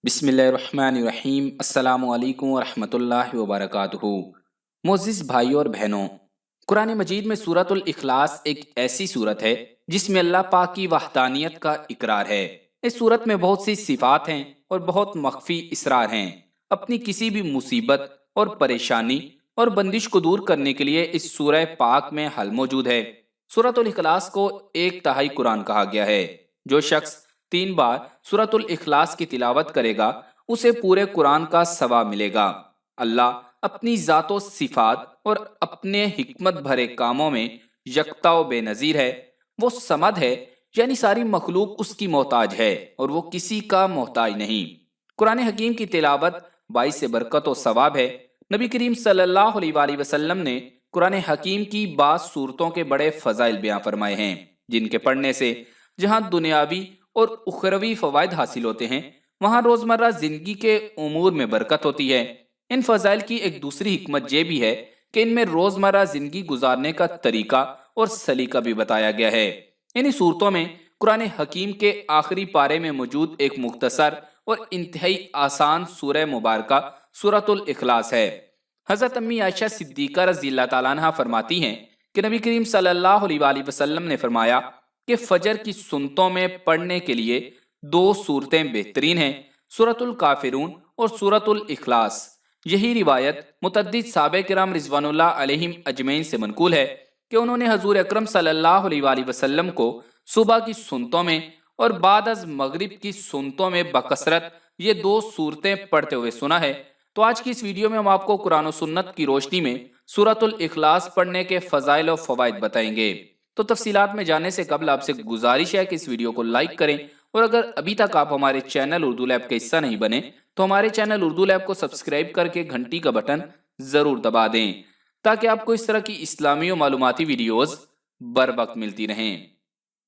بسم اللہ الرحمن الرحیم۔ السلام علیکم ورحمۃ اللہ وبرکاتہ۔ معزز بھائیوں اور بہنوں، قرآن مجید میں سورۃ الاخلاص ایک ایسی سورت ہے جس میں اللہ پاک کی وحدانیت کا اقرار ہے۔ اس سورت میں بہت سی صفات ہیں اور بہت مخفی اسرار ہیں۔ اپنی کسی بھی مصیبت اور پریشانی اور بندش کو دور کرنے کے لیے اس سورہ پاک میں حل موجود ہے۔ سورۃ الاخلاص کو ایک تہائی قرآن کہا گیا ہے۔ جو شخص 3 بار سورۃ الاخلاص کی تلاوت کرے گا اسے پورے قرآن کا ثواب ملے گا۔ اللہ اپنی ذات و صفات اور اپنے حکمت بھرے کاموں میں یکتا و بے نظیر ہے۔ وہ صمد ہے، یعنی ساری مخلوق اس کی محتاج ہے اور وہ کسی کا محتاج نہیں۔ قرآن حکیم کی تلاوت باعث برکت و ثواب ہے۔ نبی کریم صلی اللہ علیہ وآلہ وسلم نے قرآن حکیم کی بعض صورتوں کے بڑے فضائل بیان فرمائے ہیں، جن کے پڑھنے سے جہاں دنیاوی اور اخروی فوائد حاصل ہوتے ہیں، وہاں روزمرہ زندگی کے امور میں برکت ہوتی ہے۔ ان فضائل کی ایک دوسری حکمت یہ بھی ہے کہ ان میں روزمرہ زندگی گزارنے کا طریقہ اور سلیقہ بھی بتایا گیا ہے۔ انہی صورتوں میں قرآن حکیم کے آخری پارے میں موجود ایک مختصر اور انتہائی آسان سورہ مبارکہ سورۃ الاخلاص ہے۔ حضرت امی عائشہ صدیقہ رضی اللہ تعالیٰ عنہ فرماتی ہیں کہ نبی کریم صلی اللہ علیہ وآلہ وسلم نے فرمایا کہ فجر کی سنتوں میں پڑھنے کے لیے 2 صورتیں بہترین ہیں، سورۃ الکافرون اور سورۃ الاخلاص۔ یہی روایت متعدد صحابہ کرام رضوان اللہ علیہم اجمعین سے منقول ہے کہ انہوں نے حضور اکرم صلی اللہ علیہ وآلہ وسلم کو صبح کی سنتوں میں اور بعد از مغرب کی سنتوں میں بکثرت یہ 2 صورتیں پڑھتے ہوئے سنا ہے۔ تو آج کی اس ویڈیو میں ہم آپ کو قرآن و سنت کی روشنی میں سورۃ الاخلاص پڑھنے کے فضائل و فوائد بتائیں گے۔ تو تفصیلات میں جانے سے قبل آپ سے گزارش ہے کہ اس ویڈیو کو لائک کریں، اور اگر ابھی تک آپ ہمارے چینل اردو لیب کا حصہ نہیں بنے تو ہمارے چینل اردو لیب کو سبسکرائب کر کے گھنٹی کا بٹن ضرور دبا دیں تاکہ آپ کو اس طرح کی اسلامی و معلوماتی ویڈیوز بر وقت ملتی رہیں۔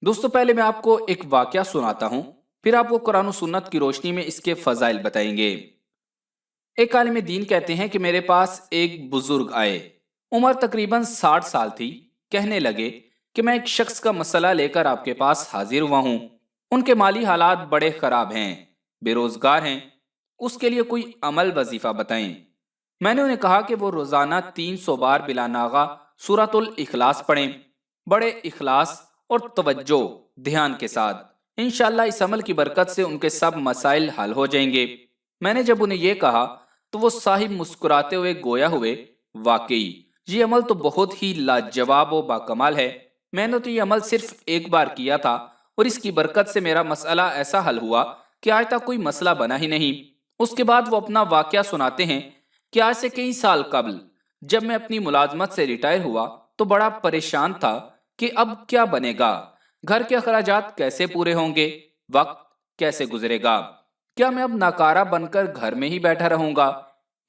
دوستو، پہلے میں آپ کو ایک واقعہ سناتا ہوں، پھر آپ کو قرآن و سنت کی روشنی میں اس کے فضائل بتائیں گے۔ ایک عالم دین کہتے ہیں کہ میرے پاس ایک بزرگ آئے، عمر تقریباً 60 سال تھی۔ کہنے لگے کہ میں ایک شخص کا مسئلہ لے کر آپ کے پاس حاضر ہوا ہوں۔ ان کے مالی حالات بڑے خراب ہیں، بے روزگار ہیں، اس کے لیے کوئی عمل وظیفہ بتائیں۔ میں نے انہیں کہا کہ وہ روزانہ 300 بار بلا ناغہ سورۃ الاخلاص پڑھیں، بڑے اخلاص اور توجہ دھیان کے ساتھ۔ انشاءاللہ اس عمل کی برکت سے ان کے سب مسائل حل ہو جائیں گے۔ میں نے جب انہیں یہ کہا تو وہ صاحب مسکراتے ہوئے گویا ہوئے، واقعی یہ عمل تو بہت ہی لاجواب و باکمال ہے۔ میں نے تو یہ عمل صرف ایک بار کیا تھا اور اس کی برکت سے میرا مسئلہ ایسا حل ہوا کہ آج تک کوئی مسئلہ بنا ہی نہیں۔ اس کے بعد وہ اپنا واقعہ سناتے ہیں کہ آج سے کئی سال قبل جب میں اپنی ملازمت سے ریٹائر ہوا تو بڑا پریشان تھا کہ اب کیا بنے گا، گھر کے اخراجات کیسے پورے ہوں گے، وقت کیسے گزرے گا، کیا میں اب ناکارہ بن کر گھر میں ہی بیٹھا رہوں گا۔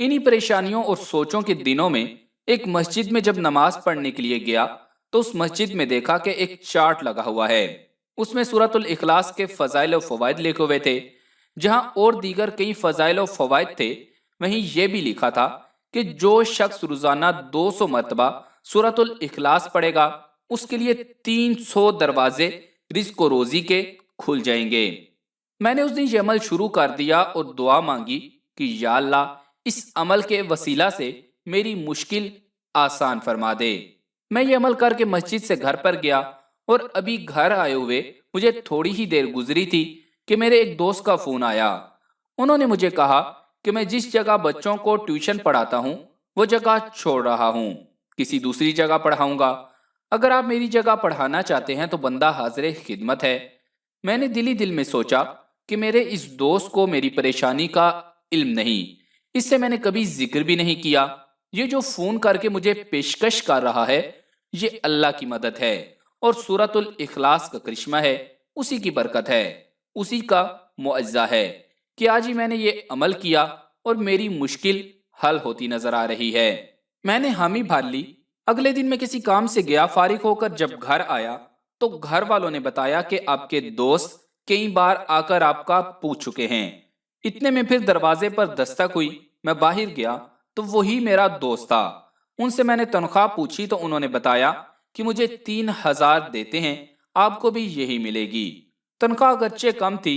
انہی پریشانیوں اور سوچوں کے دنوں میں ایک مسجد میں جب نماز پڑھنے کے لیے گیا تو اس مسجد میں دیکھا کہ ایک چارٹ لگا ہوا ہے، اس میں سورۃ الاخلاص کے فضائل و فوائد لکھے ہوئے تھے۔ جہاں اور دیگر کئی فضائل و فوائد تھے، وہیں یہ بھی لکھا تھا کہ جو شخص روزانہ 200 مرتبہ سورۃ الاخلاص پڑھے گا اس کے لیے 300 دروازے رزق و روزی کے کھل جائیں گے۔ میں نے اس دن یہ عمل شروع کر دیا اور دعا مانگی کہ یا اللہ اس عمل کے وسیلہ سے میری مشکل آسان فرما دے۔ میں یہ عمل کر کے مسجد سے گھر پر گیا اور ابھی گھر آئے ہوئے مجھے تھوڑی ہی دیر گزری تھی کہ میرے ایک دوست کا فون آیا۔ انہوں نے مجھے کہا کہ میں جس جگہ بچوں کو ٹیوشن پڑھاتا ہوں وہ جگہ چھوڑ رہا ہوں، کسی دوسری جگہ پڑھاؤں گا۔ اگر آپ میری جگہ پڑھانا چاہتے ہیں تو بندہ حاضر خدمت ہے۔ میں نے دل ہی دل میں سوچا کہ میرے اس دوست کو میری پریشانی کا علم نہیں، اس سے میں نے کبھی ذکر بھی نہیں کیا۔ یہ جو فون کر کے مجھے پیشکش کر رہا ہے یہ اللہ کی مدد ہے اور سورۃ الاخلاص کا کرشمہ ہے، اسی کی برکت ہے، اسی کا معجزہ ہے کہ آج ہی میں نے یہ عمل کیا اور میری مشکل حل ہوتی نظر آ رہی ہے۔ میں نے حامی بھر لی۔ اگلے دن میں کسی کام سے گیا، فارغ ہو کر جب گھر آیا تو گھر والوں نے بتایا کہ آپ کے دوست کئی بار آ کر آپ کا پوچھ چکے ہیں۔ اتنے میں پھر دروازے پر دستک ہوئی، میں باہر گیا تو وہی میرا دوست تھا۔ ان سے میں نے تنخواہ پوچھی تو انہوں نے بتایا کہ مجھے 3000 دیتے ہیں، آپ کو بھی یہی ملے گی۔ تنخواہ اگرچہ کم تھی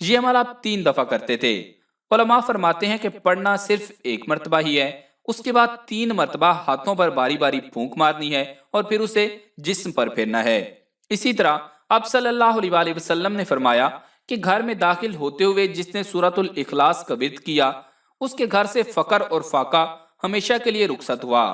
یہ عمل آپ 3 دفعہ کرتے تھے۔ علماء فرماتے ہیں کہ پڑھنا صرف ایک مرتبہ ہی ہے، اس کے بعد 3 مرتبہ ہاتھوں پر باری باری پھونک مارنی ہے اور پھر اسے جسم پر پھیرنا ہے۔ اسی طرح آپ صلی اللہ علیہ وآلہ وسلم نے فرمایا کہ گھر میں داخل ہوتے ہوئے جس نے سورۃ الاخلاص کا ورد کیا، اس کے گھر سے فقر اور فاقہ ہمیشہ کے لیے رخصت ہوا۔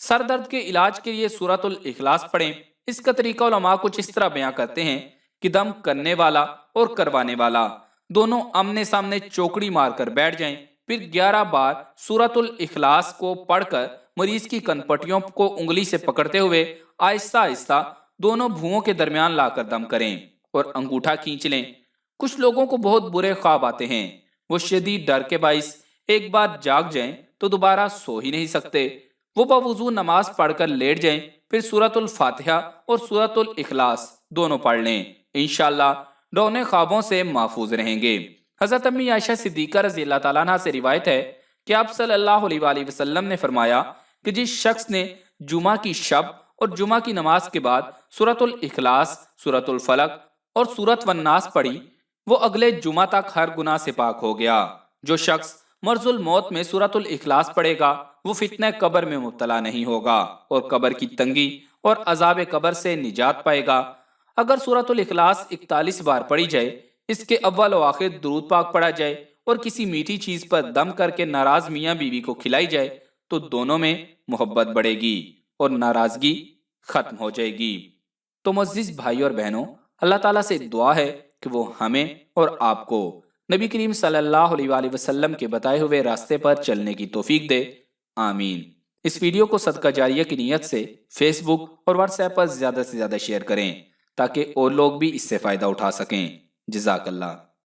سر درد کے علاج کے لیے سورۃ الاخلاص پڑھیں۔ اس کا طریقہ علماء کچھ اس طرح بیان کرتے ہیں کہ دم کرنے والا اور کروانے والا دونوں آمنے سامنے چوکڑی مار کر بیٹھ جائیں، پھر 11 بار سورۃ الاخلاص کو پڑھ کر مریض کی کنپٹیوں کو انگلی سے پکڑتے ہوئے آہستہ آہستہ دونوں بھوؤں کے درمیان لا کر دم کریں اور انگوٹھا کھینچ لیں۔ کچھ لوگوں کو بہت برے خواب آتے ہیں، وہ شدید ڈر کے باعث ایک بار جاگ جائیں تو دوبارہ سو ہی نہیں سکتے۔ وہ باوضو نماز پڑھ کر لیٹ جائیں، پھر سورۃ الفاتحہ اور سورۃ الاخلاص دونوں پڑھ لیں، انشاءاللہ ڈونے خوابوں سے محفوظ رہیں گے۔ حضرت امی عائشہ صدیقہ رضی اللہ تعالیٰ عنہ سے روایت ہے کہ آپ صلی اللہ علیہ وآلہ وسلم نے فرمایا کہ جس شخص نے جمعہ کی شب اور جمعہ کی نماز کے بعد سورۃ الاخلاص، سورۃ الفلق اور سورۃ والناس پڑھی، وہ اگلے جمعہ تک ہر گناہ سے پاک ہو گیا۔ جو شخص مرض الموت میں سورۃ الاخلاص پڑھے گا وہ فتنہ قبر میں مبتلا نہیں ہوگا اور قبر کی تنگی اور عذاب قبر سے نجات پائے گا۔ اگر سورۃ الاخلاص 41 بار پڑھی جائے، اس کے اول و آخر درود پاک پڑھا جائے اور کسی میٹھی چیز پر دم کر کے ناراض میاں بیوی کو کھلائی جائے تو دونوں میں محبت بڑھے گی اور ناراضگی ختم ہو جائے گی۔ تو معزز بھائی اور بہنوں، اللہ تعالیٰ سے دعا ہے کہ وہ ہمیں اور آپ کو نبی کریم صلی اللہ علیہ وآلہ وسلم کے بتائے ہوئے راستے پر چلنے کی توفیق دے، آمین۔ اس ویڈیو کو صدقہ جاریہ کی نیت سے فیس بک اور واٹس ایپ پر زیادہ سے زیادہ شیئر کریں تاکہ اور لوگ بھی اس سے فائدہ اٹھا سکیں۔ جزاک اللہ۔